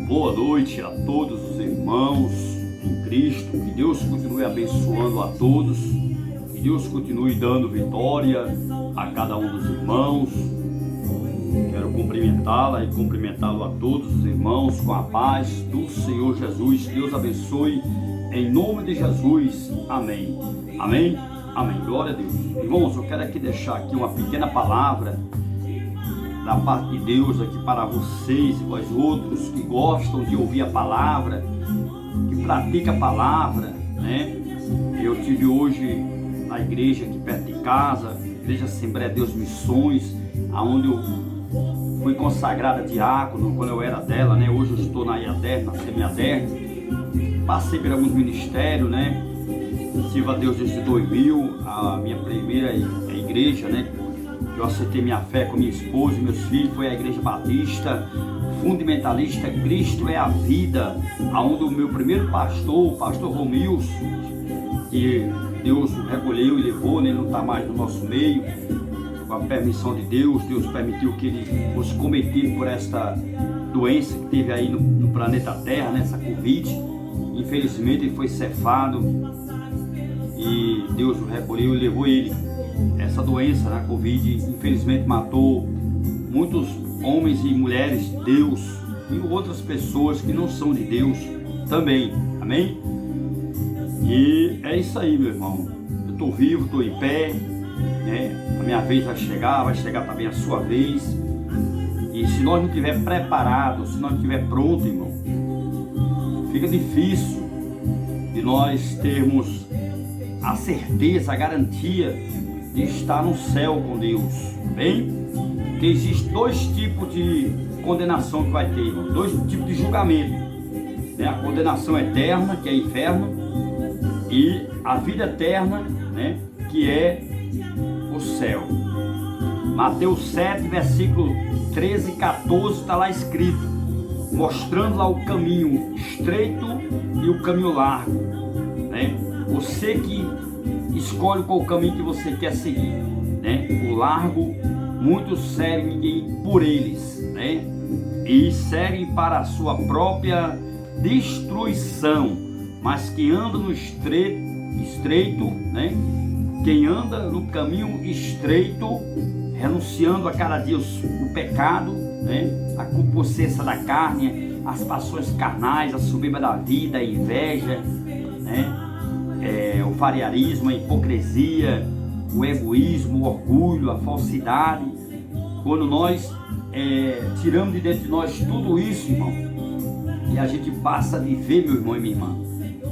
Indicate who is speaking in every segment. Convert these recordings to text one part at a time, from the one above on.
Speaker 1: Boa noite a todos os irmãos em Cristo. Que Deus continue abençoando a todos. Que Deus continue dando vitória a cada um dos irmãos. Quero cumprimentá-la e cumprimentá-lo a todos os irmãos com a paz do Senhor Jesus. Deus abençoe em nome de Jesus. Amém. Amém. Amém. Glória a Deus. Irmãos, eu quero aqui deixar aqui uma pequena palavra da parte de Deus aqui para vocês e vós outros que gostam de ouvir a palavra, que praticam a palavra, né? Eu tive hoje na igreja aqui perto de casa, Igreja Assembleia de Deus Missões, aonde eu fui consagrada diácono quando eu era dela, né? Hoje eu estou na IADER, na semi-ADER. Passei por alguns ministérios, né? Sirvo a Deus desde 2000, a minha primeira igreja, né? Eu aceitei minha fé com minha esposa e meus filhos, foi a Igreja Batista Fundamentalista Cristo é a Vida, aonde o meu primeiro pastor, o pastor Romilson, que Deus o recolheu e levou, né? Ele não está mais no nosso meio, com a permissão de Deus. Deus permitiu que ele fosse cometido por esta doença que teve aí no planeta Terra, né? Essa Covid. Infelizmente ele foi cefado e Deus o recolheu e levou ele. Essa doença, a Covid, infelizmente matou muitos homens e mulheres de Deus e outras pessoas que não são de Deus também, amém? E é isso aí, meu irmão. Eu estou vivo, estou em pé, né? A minha vez vai chegar também a sua vez. E se nós não estiver preparado, se nós não estiver pronto, irmão, fica difícil de nós termos a certeza, a garantia de estar no céu com Deus, bem? Porque existem dois tipos de condenação que vai ter, irmão. Dois tipos de julgamento, né? A condenação eterna, que é inferno, e a vida eterna, né? Que é o céu. Mateus 7, versículo 13 e 14 está lá escrito, mostrando lá o caminho estreito e o caminho largo, né? Você que escolhe qual caminho que você quer seguir, né? O largo, muitos seguem por eles, né? E seguem para a sua própria destruição, mas que anda no estreito, né? Quem anda no caminho estreito, renunciando a cada dia o pecado, né? A concupiscência da carne, as paixões carnais, a soberba da vida, a inveja, né? O variarismo, a hipocrisia, o egoísmo, o orgulho, a falsidade. Quando nós tiramos de dentro de nós tudo isso, irmão, e a gente passa a viver, meu irmão e minha irmã,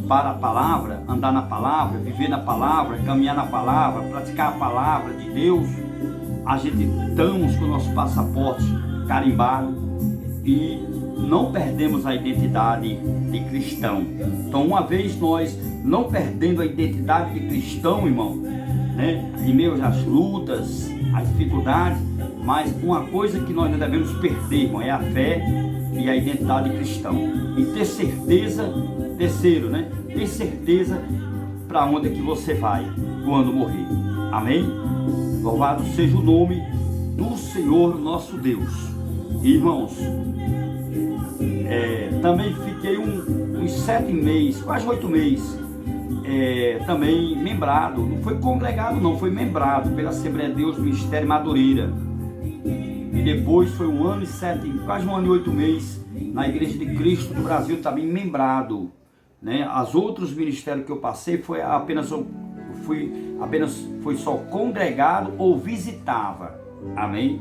Speaker 1: para a palavra, andar na palavra, viver na palavra, caminhar na palavra, praticar a palavra de Deus, a gente estamos com o nosso passaporte carimbado e não perdemos a identidade de cristão. Então, uma vez nós não perdendo a identidade de cristão, irmão, né, em meio às lutas, às dificuldades, mas uma coisa que nós não devemos perder, irmão, é a fé e a identidade de cristão. E ter certeza, terceiro, né, ter certeza para onde é que você vai quando morrer. Amém? Louvado seja o nome do Senhor nosso Deus. Irmãos, também fiquei uns 7 meses, quase 8 meses, também membrado, não foi congregado não, foi membrado pela Assembleia de Deus Ministério Madureira. E depois foi 1 ano e 7, quase 1 ano e 8 meses na Igreja de Cristo do Brasil, também membrado, né? As outros ministérios que eu passei foi foi só congregado ou visitava, amém?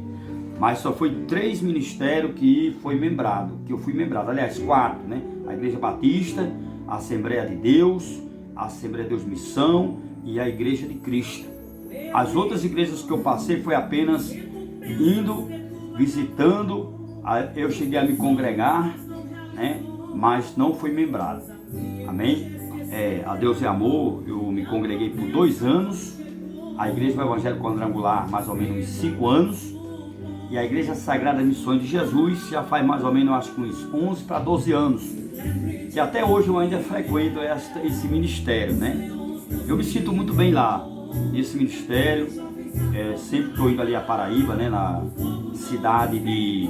Speaker 1: Mas só foi 3 ministérios que eu fui membrado, aliás 4, né? A Igreja Batista, a Assembleia de Deus, a Assembleia de Deus Missão e a Igreja de Cristo. As outras igrejas que eu passei foi apenas indo, visitando, eu cheguei a me congregar, né? Mas não fui membrado, amém? A Deus é Amor, eu me congreguei por 2 anos, a Igreja Evangélica Quadrangular mais ou menos 5 anos, e a Igreja Sagrada Missões de Jesus já faz mais ou menos, acho que uns 11 para 12 anos, que até hoje eu ainda frequento esse ministério, né? Eu me sinto muito bem lá, nesse ministério, sempre estou indo ali a Paraíba, né? Na cidade de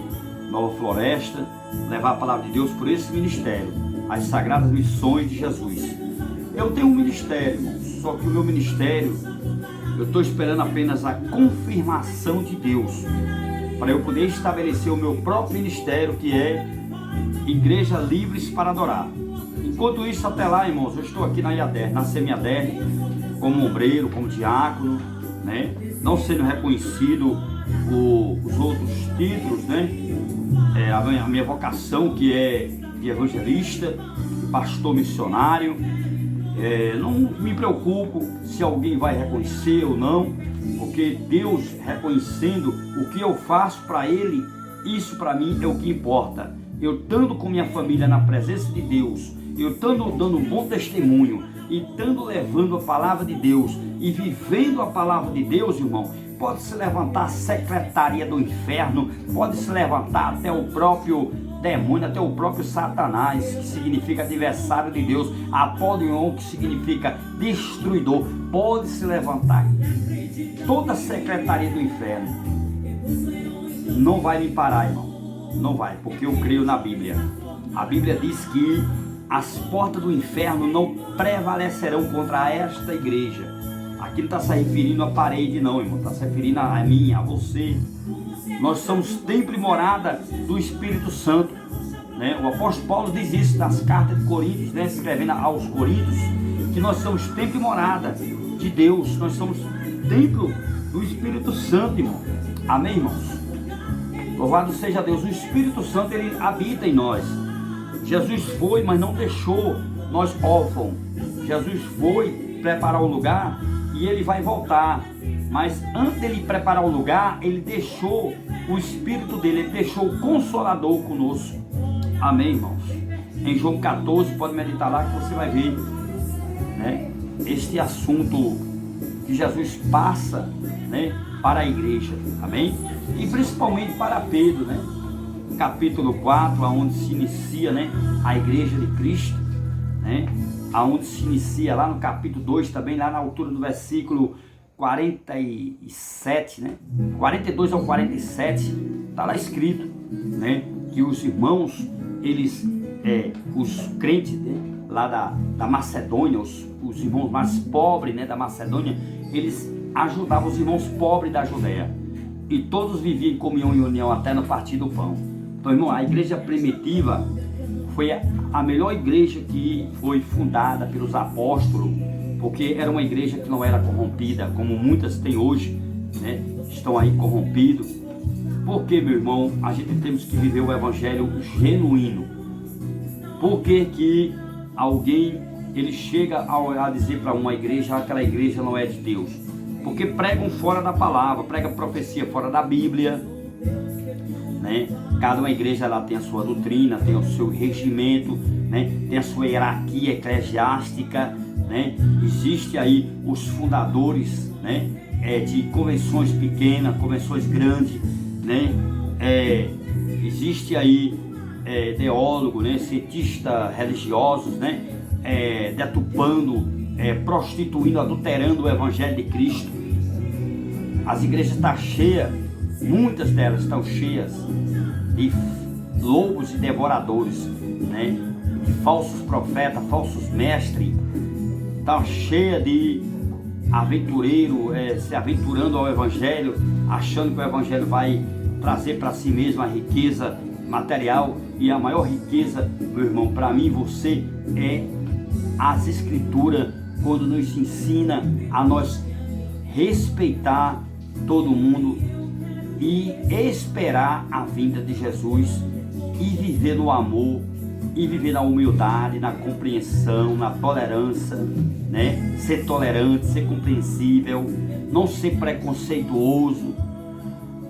Speaker 1: Nova Floresta, levar a palavra de Deus por esse ministério, as sagradas missões de Jesus. Eu tenho um ministério, irmão, só que o meu ministério, eu estou esperando apenas a confirmação de Deus, para eu poder estabelecer o meu próprio ministério, que é Igreja Livres para Adorar. Enquanto isso, até lá, irmãos, eu estou aqui na IADER, na semi-ADER, como ombreiro, como diácono, né? Não sendo reconhecido os outros títulos, né? A minha vocação, que é de evangelista, pastor missionário. Não me preocupo se alguém vai reconhecer ou não, porque Deus reconhecendo o que eu faço para Ele, isso para mim é o que importa. Eu estando com minha família na presença de Deus, eu estando dando um bom testemunho, e estando levando a palavra de Deus e vivendo a palavra de Deus, irmão, pode se levantar a secretaria do inferno, pode se levantar até o próprio demônio, até o próprio Satanás, que significa adversário de Deus, Apolion, que significa destruidor, pode se levantar toda a secretaria do inferno, não vai me parar, irmão, não vai, porque eu creio na Bíblia. A Bíblia diz que as portas do inferno não prevalecerão contra esta igreja. Aqui não está se referindo à parede não, irmão, está se referindo a mim, a você. Nós somos templo e morada do Espírito Santo, né? O apóstolo Paulo diz isso nas cartas de Coríntios, né? Escrevendo aos Coríntios, que nós somos templo e morada de Deus, nós somos templo do Espírito Santo, irmão. Amém, irmãos? Louvado seja Deus. O Espírito Santo, ele habita em nós. Jesus foi, mas não deixou nós órfãos. Jesus foi preparar o lugar e ele vai voltar. Mas antes dele preparar o lugar, ele deixou o Espírito dele, ele deixou o Consolador conosco. Amém, irmãos? Em João 14, pode meditar lá que você vai ver, né, este assunto que Jesus passa, né, para a igreja. Amém? E principalmente para Pedro, né? Capítulo 4, aonde se inicia, né, a igreja de Cristo, né? Aonde se inicia lá no capítulo 2 também, lá na altura do versículo 47, né? 42 ao 47, está lá escrito, né, que os irmãos, eles, os crentes, né, lá da Macedônia, os irmãos mais pobres, né, da Macedônia, eles ajudavam os irmãos pobres da Judéia, e todos viviam em comunhão e união até no partir do pão. Então, irmão, a igreja primitiva foi a melhor igreja que foi fundada pelos apóstolos, porque era uma igreja que não era corrompida, como muitas têm hoje, né? Estão aí corrompidos. Porque, meu irmão, a gente temos que viver o evangelho genuíno. Por que alguém, ele chega a dizer para uma igreja, aquela igreja não é de Deus? Porque pregam fora da palavra, pregam profecia fora da Bíblia, né? Cada uma igreja, ela tem a sua doutrina, tem o seu regimento, né? Tem a sua hierarquia eclesiástica, né? Existe aí os fundadores, né, de convenções pequenas, convenções grandes, né? Existe aí teólogo, né, cientistas religiosos, né, deturpando, prostituindo, adulterando o evangelho de Cristo. As igrejas estão cheias, muitas delas estão cheias de lobos e devoradores, né, de falsos profetas, falsos mestres. Está cheia de aventureiro, se aventurando ao evangelho, achando que o evangelho vai trazer para si mesmo a riqueza material. E a maior riqueza, meu irmão, para mim e você, é as escrituras, quando nos ensina a nós respeitar todo mundo e esperar a vinda de Jesus e viver no amor, e viver na humildade, na compreensão, na tolerância, né? Ser tolerante, ser compreensível, não ser preconceituoso.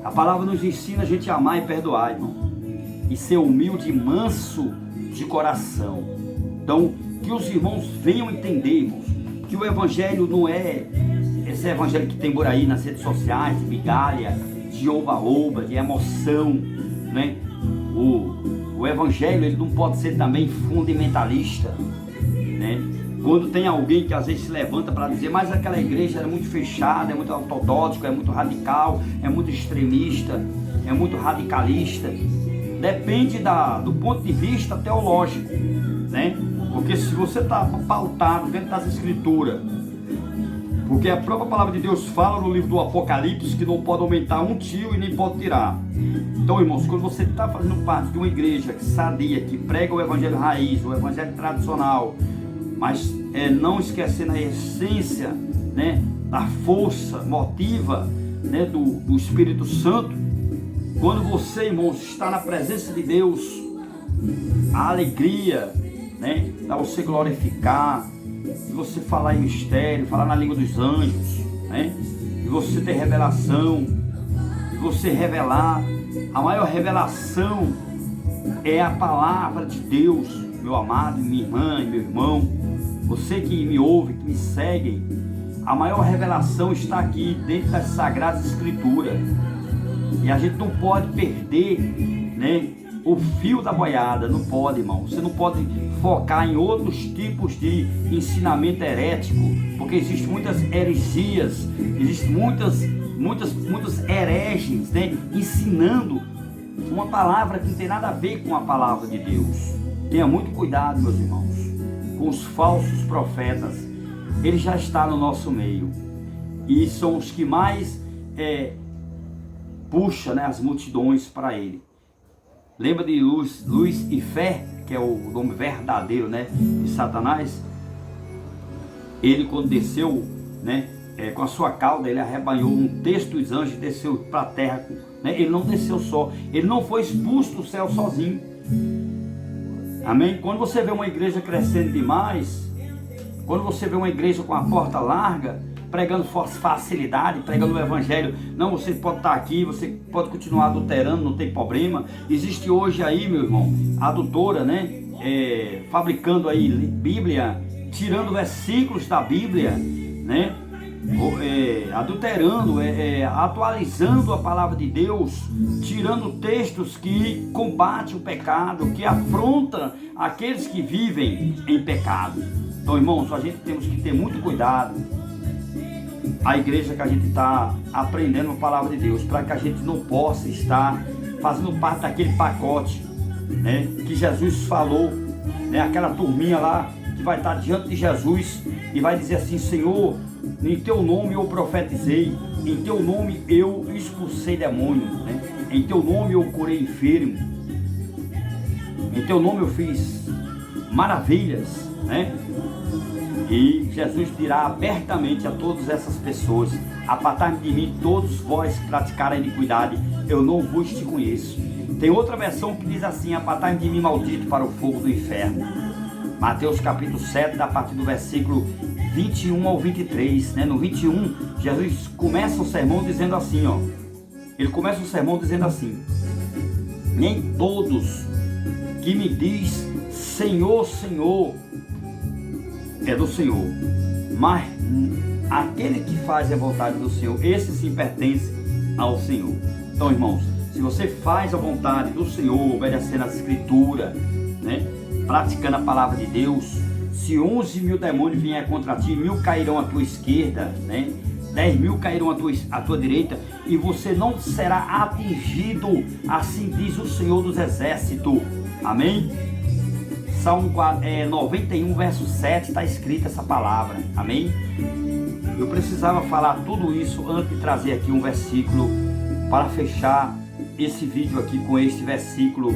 Speaker 1: A palavra nos ensina a gente a amar e perdoar, irmão, e ser humilde e manso de coração. Então, que os irmãos venham entender, irmãos, que o evangelho não é esse evangelho que tem por aí nas redes sociais, de migalha, de oba-oba, de emoção, né? O evangelho, ele não pode ser também fundamentalista, né? Quando tem alguém que às vezes se levanta para dizer, mas aquela igreja era muito fechada, é muito ortodoxa, é muito radical, é muito extremista, é muito radicalista. depende do ponto de vista teológico, né? Porque se você está pautado dentro das escrituras, porque a própria palavra de Deus fala no livro do Apocalipse que não pode aumentar um tio e nem pode tirar. Então, irmãos, quando você está fazendo parte de uma igreja sadia, que prega o evangelho raiz, o evangelho tradicional, mas não esquecendo a essência, né, da força motiva, né, do Espírito Santo, quando você, irmãos, está na presença de Deus, a alegria, né, para você glorificar, de você falar em mistério, falar na língua dos anjos, né, de você ter revelação, de você revelar. A maior revelação é a palavra de Deus, meu amado, minha irmã e meu irmão, você que me ouve, que me segue. A maior revelação está aqui dentro das Sagradas Escrituras. E a gente não pode perder, né, o fio da boiada. Não pode, irmão. Você não pode focar em outros tipos de ensinamento herético, porque existem muitas heresias, existem muitos hereges, né, ensinando uma palavra que não tem nada a ver com a palavra de Deus. Tenha muito cuidado, meus irmãos, com os falsos profetas. Ele já está no nosso meio e são os que mais puxa, né, as multidões para ele. Lembra de Lúcifer, que é o nome verdadeiro, né, de Satanás? Ele, quando desceu, né, com a sua cauda, ele arrebanhou um terço dos anjos e desceu para a terra, né? Ele não desceu só, ele não foi expulso do céu sozinho. Amém? Quando você vê uma igreja crescendo demais, quando você vê uma igreja com a porta larga, pregando facilidade, pregando o evangelho, não, você pode estar aqui, você pode continuar adulterando, não tem problema. Existe hoje aí, meu irmão, adutora, né, fabricando aí Bíblia, tirando versículos da Bíblia, né, adulterando, atualizando a palavra de Deus, tirando textos que combatem o pecado, que afrontam aqueles que vivem em pecado. Então, irmãos, a gente temos que ter muito cuidado, a igreja que a gente está aprendendo a palavra de Deus, para que a gente não possa estar fazendo parte daquele pacote, né, que Jesus falou, né, aquela turminha lá que vai estar diante de Jesus e vai dizer assim: Senhor, em teu nome eu profetizei, em teu nome eu expulsei demônio, né, em teu nome eu curei enfermo, em teu nome eu fiz maravilhas, né? E Jesus dirá abertamente a todas essas pessoas: apartai-me de mim, todos vós que praticaram a iniquidade, eu não vos te conheço. Tem outra versão que diz assim: apartai-me de mim, maldito, para o fogo do inferno. Mateus capítulo 7, a partir do versículo 21 ao 23, né? No 21, Jesus começa o sermão dizendo assim, ó. Ele começa o sermão dizendo assim: nem todos que me diz Senhor, Senhor, é do Senhor, mas aquele que faz a vontade do Senhor, esse sim pertence ao Senhor. Então, irmãos, se você faz a vontade do Senhor, obedecendo as Escrituras, né, praticando a palavra de Deus, se 11 mil demônios vierem contra ti, 1000 cairão à tua esquerda, né, 10.000 cairão à tua direita, e você não será atingido, assim diz o Senhor dos Exércitos. Amém? Salmo 91, verso 7, está escrita essa palavra. Amém? Eu precisava falar tudo isso antes de trazer aqui um versículo para fechar esse vídeo aqui com este versículo,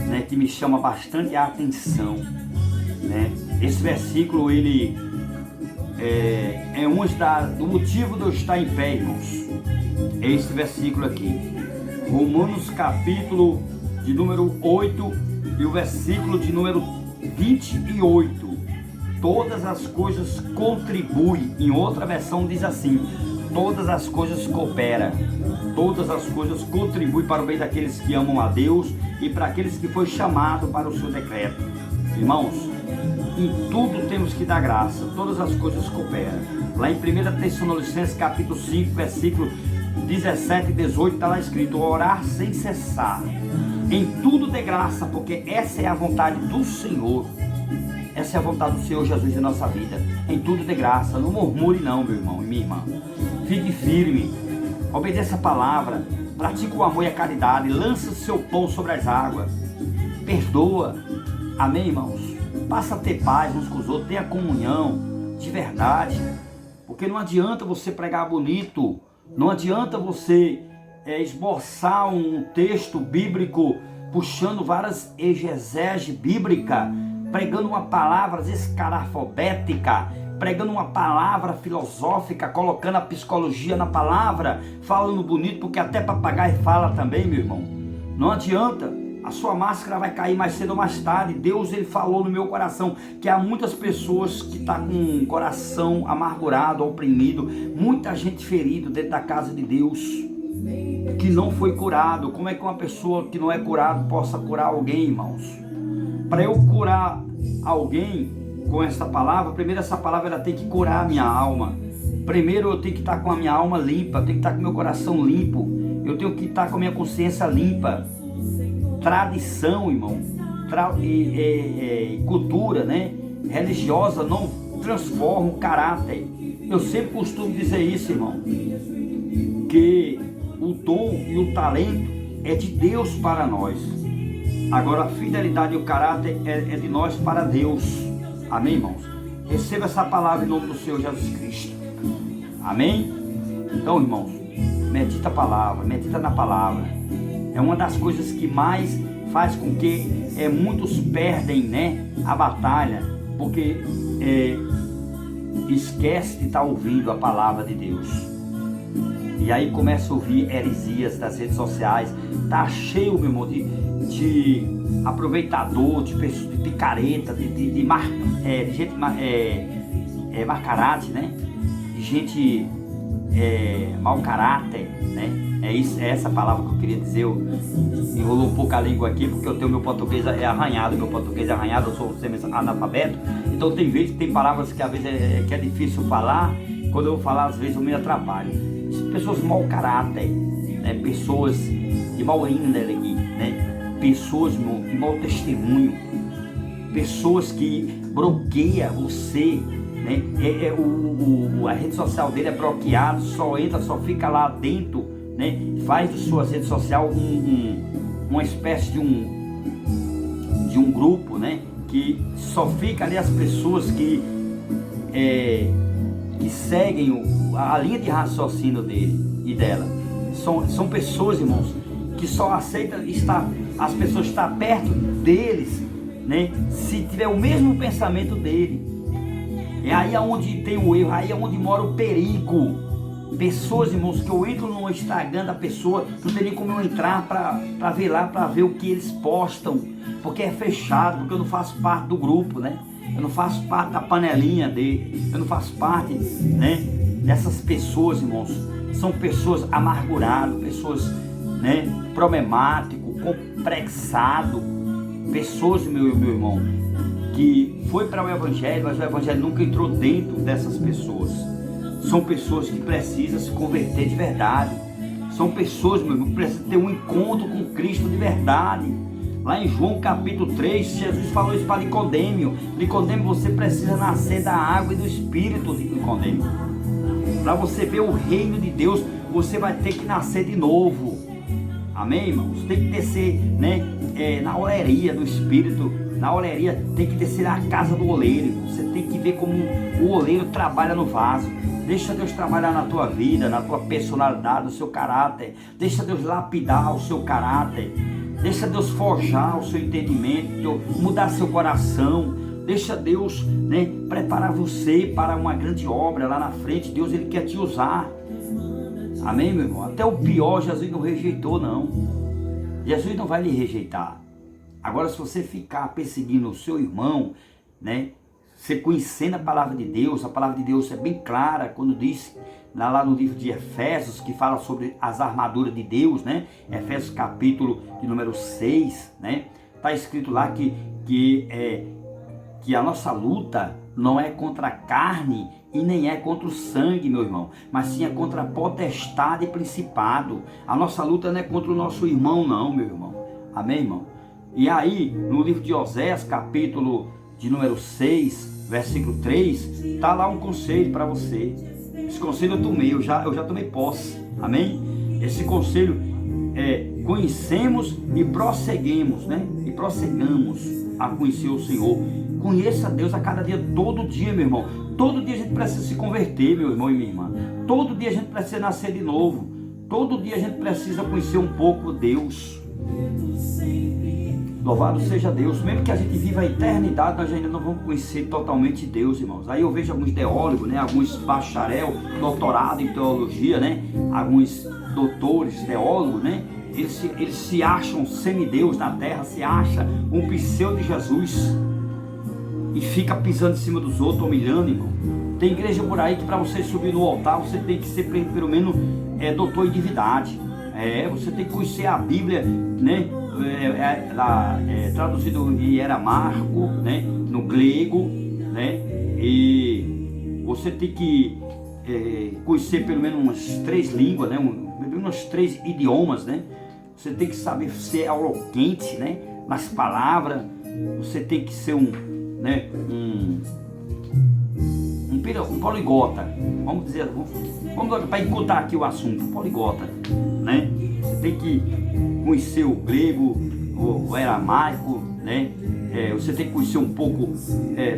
Speaker 1: né, que me chama bastante a atenção, né? Esse versículo, ele é um do motivo de eu estar em pé, irmãos. É esse versículo aqui, Romanos capítulo de número 8 e o versículo de número 28. Todas as coisas contribuem. Em outra versão diz assim: todas as coisas cooperam, todas as coisas contribuem para o bem daqueles que amam a Deus e para aqueles que foi chamado para o seu decreto. Irmãos, em tudo temos que dar graça, todas as coisas cooperam. Lá em 1 Tessalonicenses capítulo 5, versículo 17 e 18 está lá escrito: orar sem cessar, em tudo dê graça, porque essa é a vontade do Senhor. Essa é a vontade do Senhor Jesus em nossa vida. Em tudo dê graça, não murmure não, meu irmão e minha irmã. Fique firme, obedeça a palavra, pratica o amor e a caridade, lança o seu pão sobre as águas, perdoa, amém, irmãos? Passa a ter paz uns com os outros, tenha comunhão de verdade, porque não adianta você pregar bonito, não adianta você esboçar um texto bíblico, puxando várias exegese bíblica, pregando uma palavra escarafobética, pregando uma palavra filosófica, colocando a psicologia na palavra, falando bonito, porque até papagaio fala também, meu irmão. Não adianta, a sua máscara vai cair mais cedo ou mais tarde. Deus, ele falou no meu coração que há muitas pessoas que estão com o coração amargurado, oprimido, muita gente ferida dentro da casa de Deus, que não foi curado. Como é que uma pessoa que não é curada possa curar alguém, irmãos? Para eu curar alguém com essa palavra, primeiro essa palavra ela tem que curar a minha alma. Primeiro eu tenho que estar com a minha alma limpa, eu tenho que estar com o meu coração limpo, eu tenho que estar com a minha consciência limpa. Tradição, irmão, cultura, né, religiosa não transforma o caráter. Eu sempre costumo dizer isso, irmão, que o dom e o talento é de Deus para nós. Agora a fidelidade e o caráter é de nós para Deus. Amém, irmãos? Receba essa palavra em nome do Senhor Jesus Cristo. Amém? Então, irmãos, medita a palavra, medita na palavra. É uma das coisas que mais faz com que muitos perdem, né, a batalha, porque esquece de estar ouvindo a palavra de Deus. E aí começa a ouvir heresias das redes sociais. Tá cheio, meu irmão, de aproveitador, de picareta, de gente marcarate, né? De gente mau caráter, né? É essa palavra que eu queria dizer. Eu enrolou um pouco a língua aqui, porque eu tenho meu português arranhado, eu sou semi-analfabeto, então tem palavras que às vezes que é difícil falar, quando eu vou falar às vezes eu me atrapalho. Pessoas de mau caráter, né? Pessoas de mau índole, né? Pessoas de mau testemunho, pessoas que bloqueiam você, né? A rede social dele é bloqueada, só entra, só fica lá dentro, né? Faz de suas redes sociais uma espécie de um grupo, né? Que só fica ali as pessoas que seguem a linha de raciocínio dele e dela. São pessoas, irmãos, que só aceitam as pessoas estar perto deles, né? Se tiver o mesmo pensamento dele. É aí onde tem o erro, aí é onde mora o perigo. Pessoas, irmãos, que eu entro no Instagram da pessoa, não tem nem como eu entrar para ver lá, para ver o que eles postam, porque é fechado, porque eu não faço parte do grupo, né? Eu não faço parte da panelinha dele, eu não faço parte, né, dessas pessoas, irmãos. São pessoas amarguradas, pessoas, né, problemáticas, complexadas, pessoas, meu irmão, que foi para o Evangelho, mas o Evangelho nunca entrou dentro dessas pessoas. São pessoas que precisam se converter de verdade. São pessoas, meu irmão, que precisam ter um encontro com Cristo de verdade. Lá em João capítulo 3, Jesus falou isso para Nicodêmio. Nicodêmio, você precisa nascer da água e do Espírito, de Nicodêmio. Para você ver o reino de Deus, você vai ter que nascer de novo. Amém, irmãos? Tem que descer, né, na oleria do Espírito. Na oleria tem que descer na casa do oleiro. Você tem que ver como o oleiro trabalha no vaso. Deixa Deus trabalhar na tua vida, na tua personalidade, no seu caráter. Deixa Deus lapidar o seu caráter. Deixa Deus forjar o seu entendimento, mudar seu coração. Deixa Deus, né, preparar você para uma grande obra lá na frente. Deus, ele quer te usar. Amém, meu irmão? Até o pior Jesus não rejeitou, não. Jesus não vai lhe rejeitar. Agora, se você ficar perseguindo o seu irmão, né, você conhecendo a palavra de Deus é bem clara quando diz lá no livro de Efésios, que fala sobre as armaduras de Deus, né? Efésios capítulo de número 6, né? Está escrito lá que a nossa luta não é contra a carne e nem é contra o sangue, meu irmão, mas sim é contra a potestade e principado. A nossa luta não é contra o nosso irmão, não, meu irmão. Amém, irmão? E aí, no livro de Oséias, capítulo de número 6, versículo 3, está lá um conselho para você. Esse conselho eu já tomei posse. Amém? Esse conselho conhecemos e prosseguimos, né? E prossegamos a conhecer o Senhor. Conheça Deus a cada dia, todo dia, meu irmão. Todo dia a gente precisa se converter, meu irmão e minha irmã. Todo dia a gente precisa nascer de novo. Todo dia a gente precisa conhecer um pouco Deus. Louvado seja Deus. Mesmo que a gente viva a eternidade, nós ainda não vamos conhecer totalmente Deus, irmãos. Aí eu vejo alguns teólogos, né? Alguns bacharel, doutorado em teologia, né? Alguns doutores, teólogos, né? Eles se acham semideus na terra, se acha um pseudo de Jesus e fica pisando em cima dos outros, humilhando, irmão. Tem igreja por aí que para você subir no altar, você tem que ser pelo menos doutor em divindade. Você tem que conhecer a Bíblia, né? Traduzido em aramaico, né? No grego, né? E você tem que conhecer pelo menos umas 3 línguas, né? Pelo menos uns 3 idiomas, né? Você tem que saber ser eloquente, né? Nas palavras. Você tem que ser um poliglota, vamos dizer, vamos para encurtar aqui o assunto, poliglota, né? Você tem que conhecer o grego, o aramaico, né? Você tem que conhecer um pouco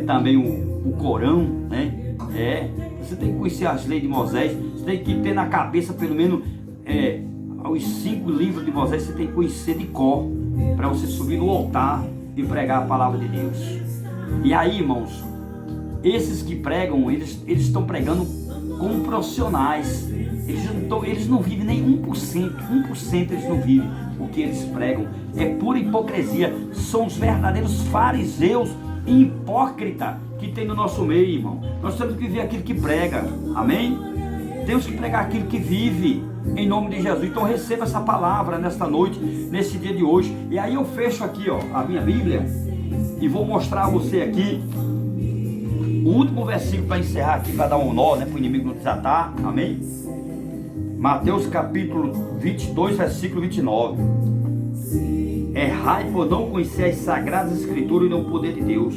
Speaker 1: também o Corão, né? Você tem que conhecer as leis de Moisés, você tem que ter na cabeça pelo menos os 5 livros de Moisés, você tem que conhecer de cor, para você subir no altar e pregar a palavra de Deus. E aí, irmãos, esses que pregam, eles estão pregando como profissionais. Eles não vivem nem 1%. 1% eles não vivem o que eles pregam. É pura hipocrisia. São os verdadeiros fariseus e hipócritas que tem no nosso meio, irmão. Nós temos que viver aquilo que prega. Amém? Temos que pregar aquilo que vive. Em nome de Jesus. Então receba essa palavra nesta noite, nesse dia de hoje. E aí eu fecho aqui, ó, a minha Bíblia e vou mostrar a você aqui o último versículo para encerrar aqui, para dar um nó, né, para o inimigo não desatar. Amém? Mateus capítulo 22, versículo 29. Errai por não conhecer as sagradas escrituras e não o poder de Deus.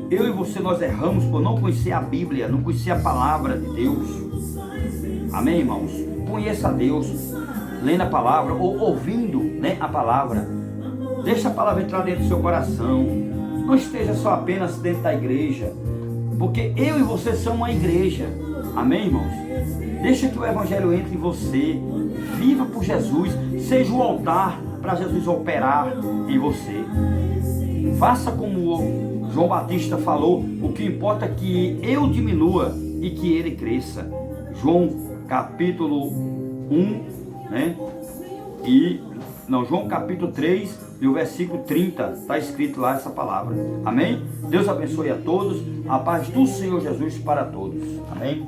Speaker 1: Eu e você, nós erramos por não conhecer a Bíblia, não conhecer a palavra de Deus. Amém, irmãos? Conheça a Deus, lendo a palavra ou ouvindo, né, a palavra. Deixa a palavra entrar dentro do seu coração. Não esteja só apenas dentro da igreja, porque eu e você somos uma igreja. Amém, irmãos? Deixa que o evangelho entre em você. Viva por Jesus. Seja o altar para Jesus operar em você. Faça como o João Batista falou: o que importa é que eu diminua e que ele cresça. João capítulo 1, né? João capítulo 3 e o versículo 30, está escrito lá essa palavra. Amém? Deus abençoe a todos, a paz do Senhor Jesus para todos. Amém?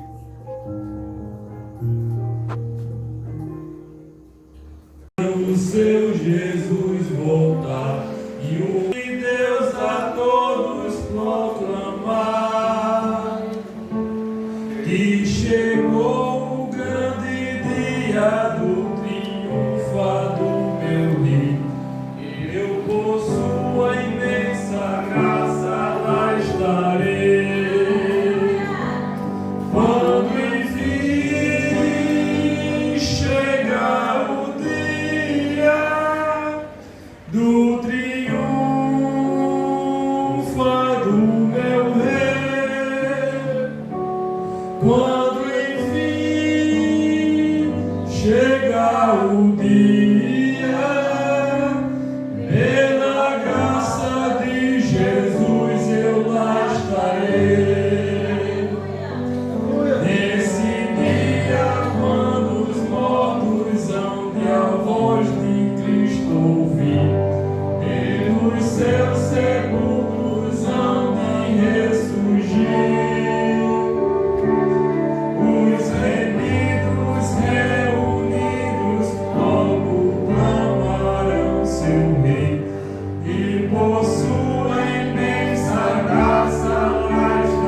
Speaker 2: O seu Jesus voltar e o Deus a todos proclamar que chegou o grande dia do triunfo do meu Rei. Eu possuo a imensa graça, lá estarei. Quando enfim chegar o dia do triunfo do meu Rei, quando enfim chegar o dia, pela graça de Jesus eu lá estarei. Nesse dia, quando os mortos hão de a voz de Cristo ouvir, pelos seus sepulcros hão de ressurgir. Os remidos reunidos logo clamarão seu Rei, e por sua imensa graça lá estarei.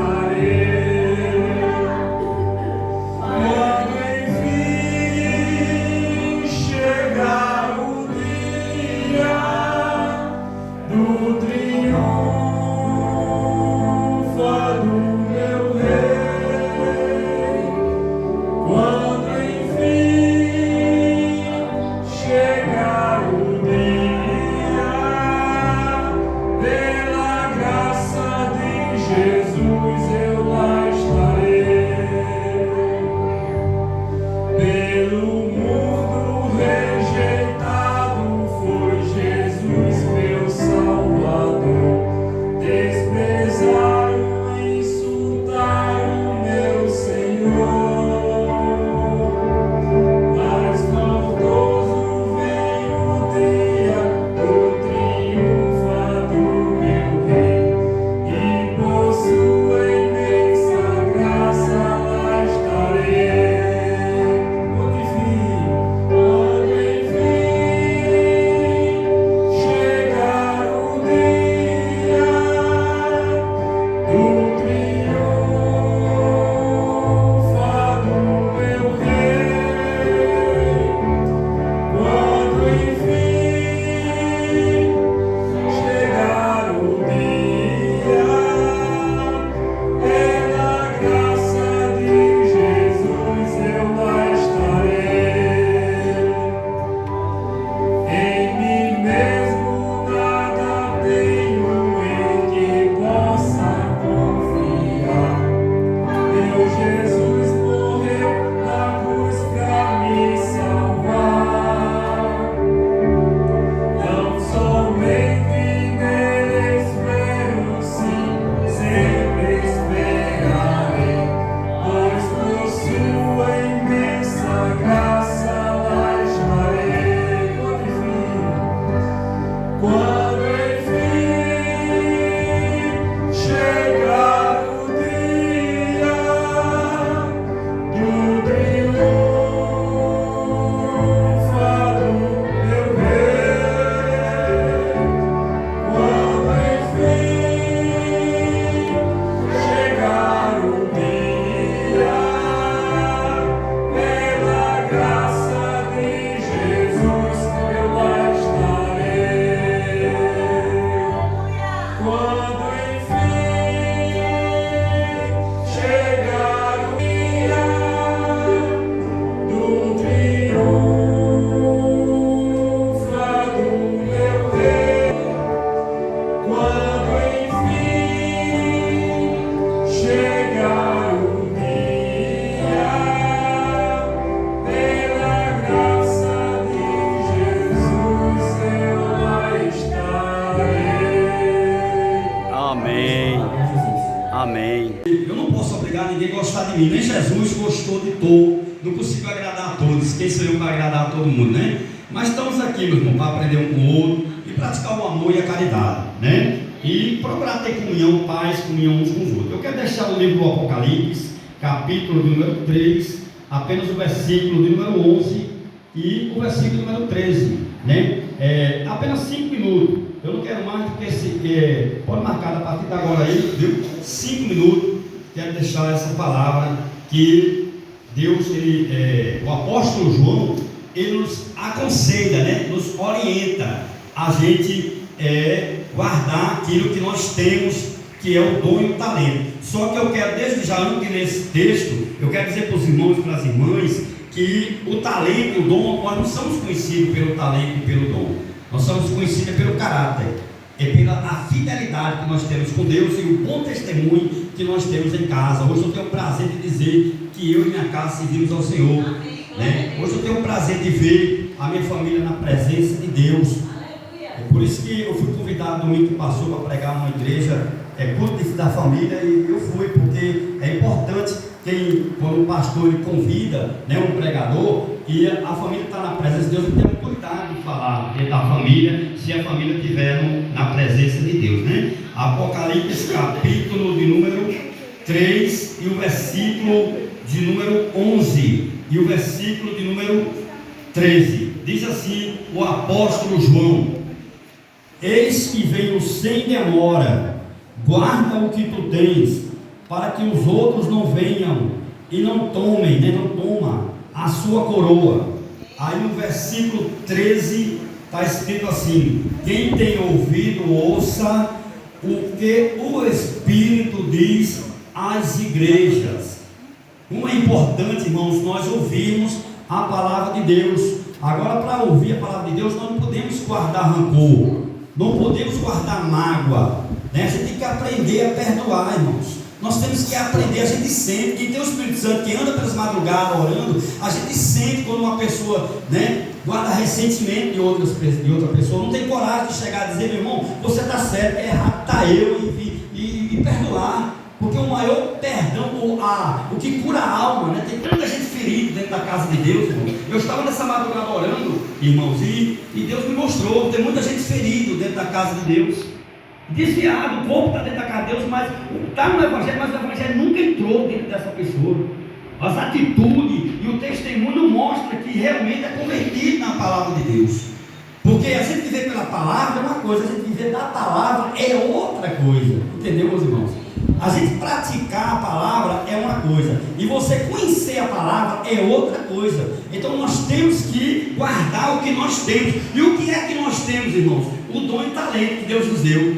Speaker 3: Eu não posso obrigar ninguém a gostar de mim, nem Jesus gostou de todos, não consigo agradar a todos, quem sou eu para agradar a todo mundo, né? Mas estamos aqui, meu irmão, para aprender um com o outro e praticar o amor e a caridade, né? E procurar ter comunhão, paz, comunhão uns com os outros. Eu quero deixar o livro do Apocalipse, capítulo de número 3, apenas o versículo de número 11 e o versículo número 13, né? Apenas 5 minutos. Eu não quero mais do que esse. Pode marcar a partir de agora aí, viu? 5 minutos. Quero deixar essa palavra que Deus, o apóstolo João, ele nos aconselha, né? Nos orienta a gente guardar aquilo que nós temos, que é o dom e o talento. Só que eu quero, desde já, antes nesse texto, eu quero dizer para os irmãos e para as irmãs que o talento e o dom, nós não somos conhecidos pelo talento e pelo dom. Nós somos conhecidos pelo caráter, pela fidelidade que nós temos com Deus e o bom testemunho que nós temos em casa. Hoje eu tenho o prazer de dizer que eu e minha casa servimos ao Senhor, né? Hoje eu tenho o prazer de ver a minha família na presença de Deus. É por isso que eu fui convidado domingo que passou para pregar numa igreja, culto da família, e eu fui, porque é importante quando o pastor ele convida, né, um pregador, e a família está na presença de Deus, ele tem cuidado de falar da família, se a família estiver na presença de Deus, né? Apocalipse capítulo de número 3 e o versículo de número 11 e o versículo de número 13, diz assim o apóstolo João: eis que venho sem demora, guarda o que tu tens, para que os outros não venham e não tomem, né, não toma a sua coroa. Aí no versículo 13 está escrito assim: quem tem ouvido, ouça o que o Espírito diz às igrejas. Como é importante, irmãos, nós ouvirmos a palavra de Deus. Agora, para ouvir a palavra de Deus, nós não podemos guardar rancor, não podemos guardar mágoa, né? A gente tem que aprender a perdoar, irmãos. Nós temos que aprender, a gente sente, quem tem o Espírito Santo, quem anda pelas madrugadas orando, a gente sente quando uma pessoa, né, guarda ressentimento de outra pessoa, não tem coragem de chegar e dizer: meu irmão, você está certo, é errado, está eu, e perdoar, porque o maior perdão, o que cura a alma, né? Tem tanta gente ferida dentro da casa de Deus, irmão. Eu estava nessa madrugada orando, irmãos, e Deus me mostrou, tem muita gente ferida dentro da casa de Deus, desviado, o corpo está dentro da casa de Deus, mas está no Evangelho, mas o Evangelho nunca entrou dentro dessa pessoa. As atitudes e o testemunho mostram que realmente é convertido na palavra de Deus. Porque a gente viver pela palavra é uma coisa, a gente viver da palavra é outra coisa. Entendeu, meus irmãos? A gente praticar a palavra é uma coisa, e você conhecer a palavra é outra coisa. Então nós temos que guardar o que nós temos. E o que é que nós temos, irmãos? O dom e talento que Deus nos deu,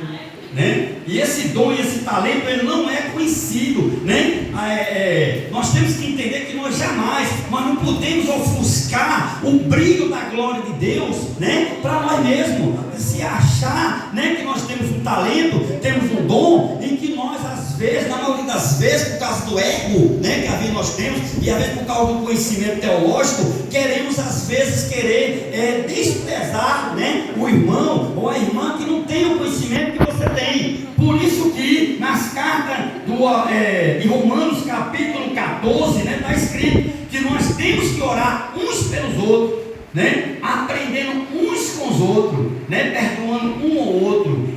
Speaker 3: né? E esse dom e esse talento, ele não é conhecido, né? Nós temos que entender que nós não podemos ofuscar o brilho da glória de Deus, né, para nós mesmos. Se achar, né, que nós temos um talento, temos um dom, em que nós às vezes, na maioria das vezes, por causa do ego, né, que às vezes nós temos, e às vezes por causa do conhecimento teológico, queremos às vezes desprezar, né, o irmão ou a irmã que não tem o conhecimento que você tem. Por isso que nas cartas de Romanos capítulo 14, né, está escrito que nós temos que orar uns pelos outros, né, aprendendo uns com os outros, né, perdoando um ao outro,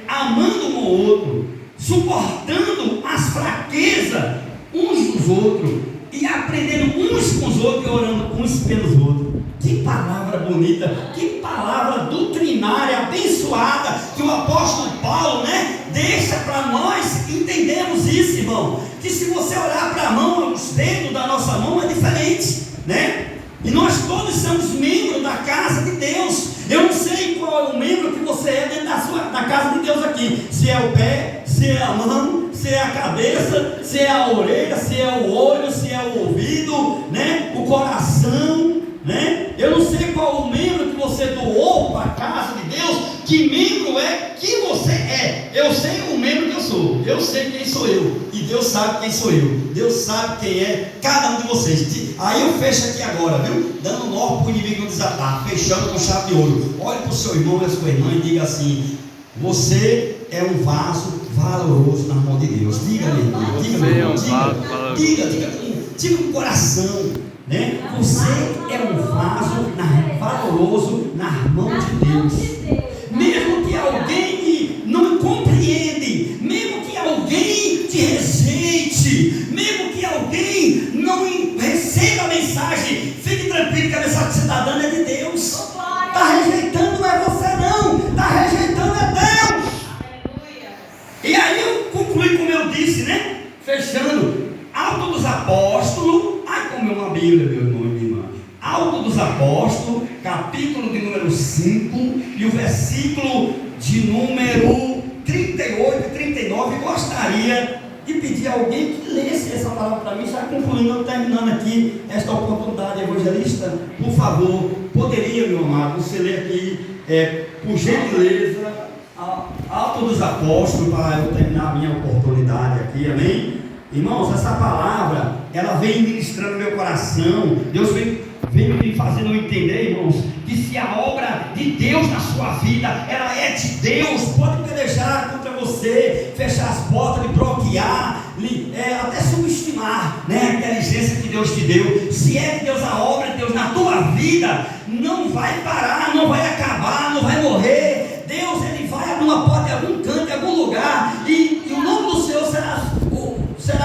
Speaker 3: amando um ao outro, suportando as fraquezas uns dos outros e aprendendo uns com os outros e orando uns pelos outros. Que palavra bonita, que palavra doutrinária, abençoada, que o apóstolo Paulo, né, deixa para nós entendermos isso, irmão. Que se você olhar para a mão, os dedos da nossa mão é diferente, né? E nós todos somos membros da casa de Deus. Eu não sei qual é o membro que você é dentro da casa de Deus aqui. aqui se é o pé, se é a mão, se é a cabeça, se é a orelha, se é o olho, se é o ouvido, né? O coração, né? Eu não sei qual o membro que você doou para a casa de Deus, que membro é que você é. Eu sei o membro que eu sou, eu sei quem sou eu, e Deus sabe quem sou eu, Deus sabe quem é cada um de vocês. Aí eu fecho aqui agora, viu? Dando nó para o inimigo não desatar, fechando com chave de ouro. Olhe para o seu irmão e a sua irmã e diga assim: você é um vaso valoroso na mão de Deus. Diga-lhe, diga com o coração, né? Você é um vaso valoroso nas mãos de Deus. Mesmo que alguém não compreende, mesmo que alguém te rejeite, mesmo que alguém não receba a mensagem, fique tranquilo que a mensagem que você está dando é de Deus. Está rejeitando não é você não, está rejeitando é Deus. E aí eu concluí como eu disse, né? Fechando, Atos dos Apóstolos, como é uma Bíblia, meu irmão e minha irmã. Atos dos Apóstolos, capítulo de número 5 e o versículo de número 38 e 39. Gostaria de pedir a alguém que lesse essa palavra para mim, já concluindo, terminando aqui esta oportunidade, evangelista. Por favor, poderia, meu amado, você ler aqui, por gentileza, Atos dos Apóstolos, para eu terminar a minha oportunidade aqui, amém? Irmãos, essa palavra, ela vem ministrando meu coração. Deus vem me fazendo entender, irmãos, que se a obra de Deus na sua vida, ela é de Deus, pode pelejar contra você, fechar as portas, lhe bloquear, até subestimar, né, a inteligência que Deus te deu. Se é de Deus a obra de Deus na tua vida, não vai parar, não vai acabar, não vai morrer. Deus, ele vai abrir uma porta em algum canto, em algum lugar, e o nome do Senhor será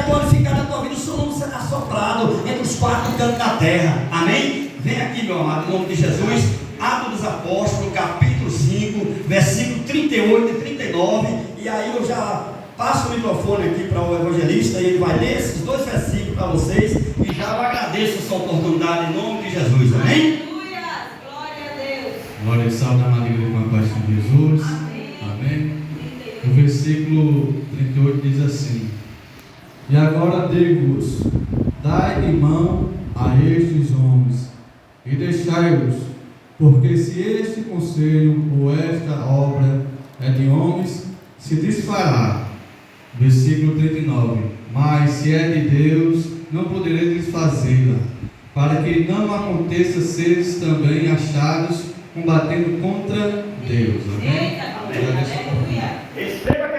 Speaker 3: glorificado na tua vida, o seu nome será soprado entre os quatro cantos da terra, amém? Vem aqui, meu amado, em nome de Jesus. Atos dos Apóstolos, capítulo 5, versículo 38 e 39, e aí eu já passo o microfone aqui para o evangelista, e ele vai ler esses dois versículos para vocês, e já eu agradeço essa oportunidade em nome de Jesus, amém?
Speaker 4: Aleluia, glória a Deus.
Speaker 2: Glória e salve a Maria com a paz de Jesus. Amém. O versículo 38 diz assim: e agora digo-vos, dai-lhe mão a estes homens, e deixai-os, porque se este conselho ou esta obra é de homens, se desfará. Versículo 39. Mas se é de Deus, não podereis desfazê-la, para que não aconteça seres também achados combatendo contra Deus. Amém?
Speaker 4: Aleluia.
Speaker 3: Receba